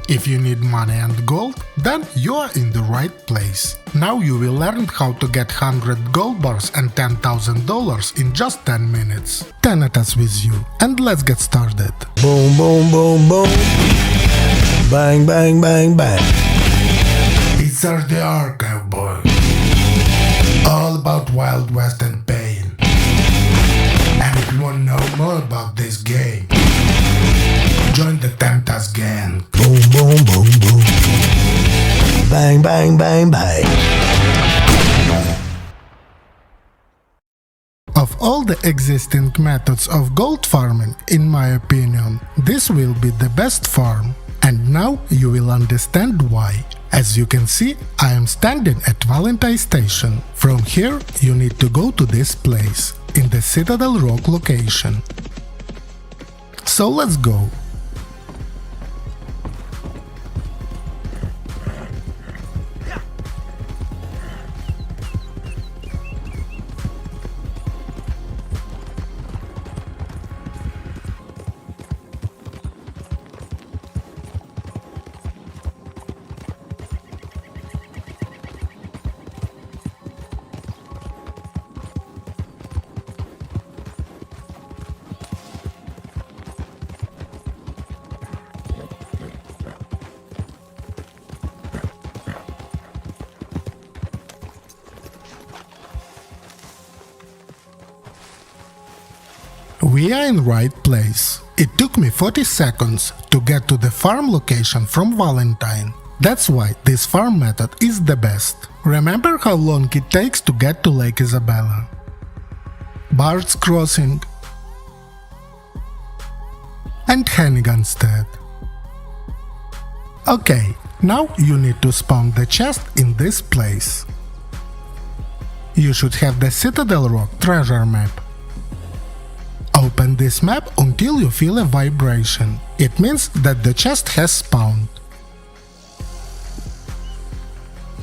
If you need money and gold, then you are in the right place. Now you will learn how to get 100 gold bars and $10,000 in just 10 minutes. Thanatos with you, and let's get started. Boom, boom, boom, boom. Bang, bang, bang, bang. It's the Archive Boy. All about Wild West and pain. And if you want to know more about this game, join the Thanatos gang. Boom, boom, boom, boom. Bang, bang, bang, bang. Of all the existing methods of gold farming, in my opinion, this will be the best farm. And now you will understand why. As you can see, I am standing at Valentine Station. From here, you need to go to this place, in the Citadel Rock location. So let's go. We are in right place. It took me 40 seconds to get to the farm location from Valentine. That's why this farm method is the best. Remember how long it takes to get to Lake Isabella? Bard's Crossing and Hennigan Stead. Okay, now you need to spawn the chest in this place. You should have the Citadel Rock treasure map. Open this map until you feel a vibration. It means that the chest has spawned.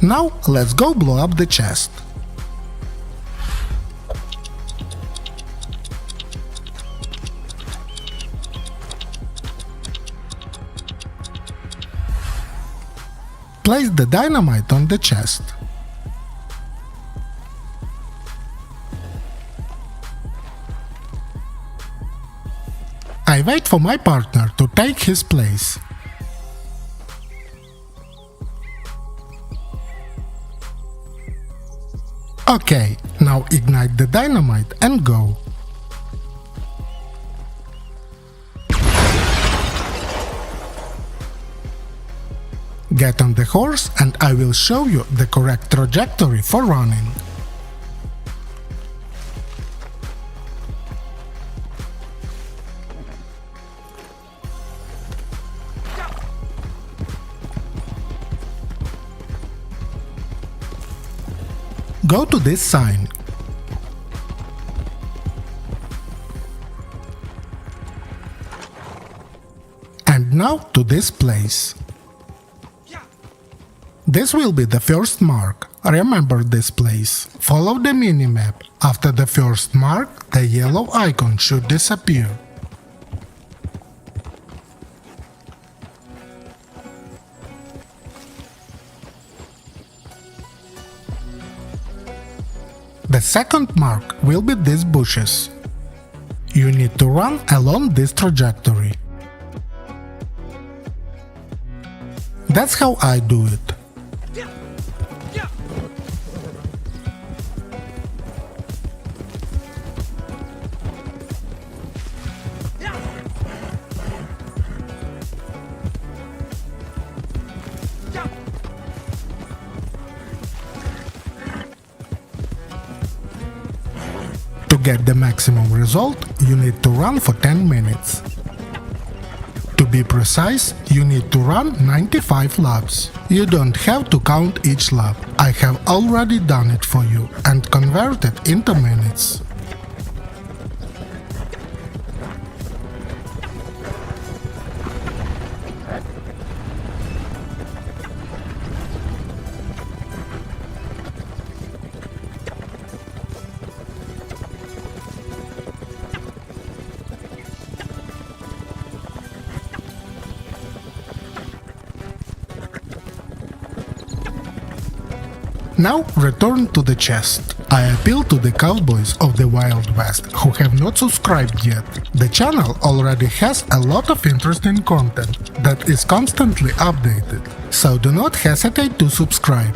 Now let's go blow up the chest. Place the dynamite on the chest. I wait for my partner to take his place. Okay, now ignite the dynamite and go. Get on the horse and I will show you the correct trajectory for running. Go to this sign. And now to this place. This will be the first mark. Remember this place. Follow the minimap. After the first mark, the yellow icon should disappear. The second mark will be these bushes. You need to run along this trajectory. That's how I do it. To get the maximum result, you need to run for 10 minutes. To be precise, you need to run 95 laps. You don't have to count each lap. I have already done it for you and converted into minutes. Now return to the chest. I appeal to the cowboys of the Wild West who have not subscribed yet. The channel already has a lot of interesting content that is constantly updated, so do not hesitate to subscribe.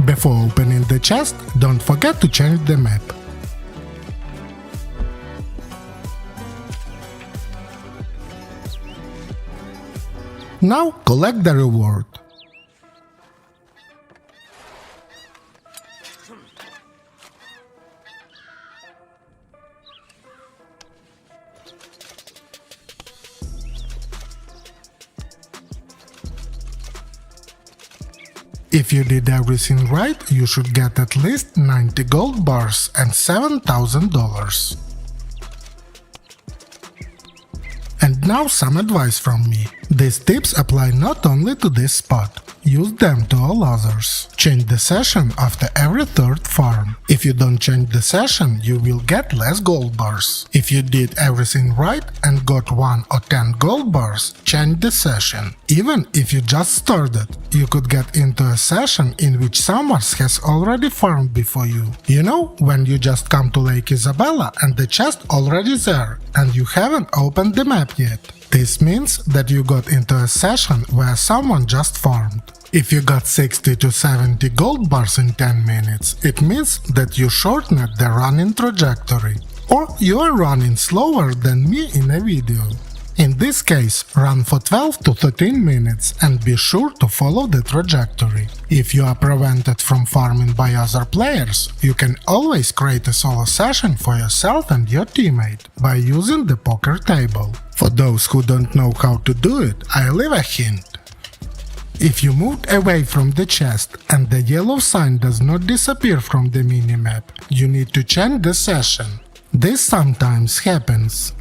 Before opening the chest, don't forget to change the map. Now collect the reward. If you did everything right, you should get at least 90 gold bars and $7,000. And now some advice from me. These tips apply not only to this spot. Use them to all others. Change the session after every third farm. If you don't change the session, you will get less gold bars. If you did everything right and got 1 or 10 gold bars, change the session. Even if you just started, you could get into a session in which someone has already farmed before you. You know, when you just come to Lake Isabella and the chest already there, and you haven't opened the map yet. This means that you got into a session where someone just farmed. If you got 60 to 70 gold bars in 10 minutes, it means that you shortened the running trajectory. Or you are running slower than me in a video. In this case, run for 12 to 13 minutes and be sure to follow the trajectory. If you are prevented from farming by other players, you can always create a solo session for yourself and your teammate by using the poker table. For those who don't know how to do it, I leave a hint. If you moved away from the chest and the yellow sign does not disappear from the minimap, you need to change the session. This sometimes happens.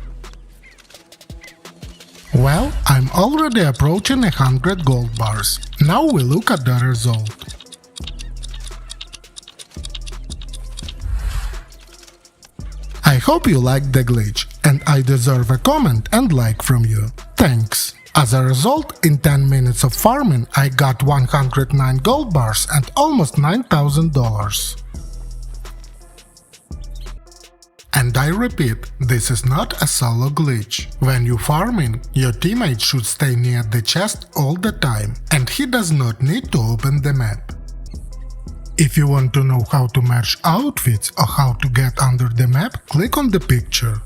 Well, I'm already approaching 100 gold bars. Now we look at the result. I hope you liked the glitch, and I deserve a comment and like from you. Thanks! As a result, in 10 minutes of farming, I got 109 gold bars and almost $9,000. And I repeat, this is not a solo glitch. When you farming, your teammate should stay near the chest all the time, and he does not need to open the map. If you want to know how to merge outfits or how to get under the map, click on the picture.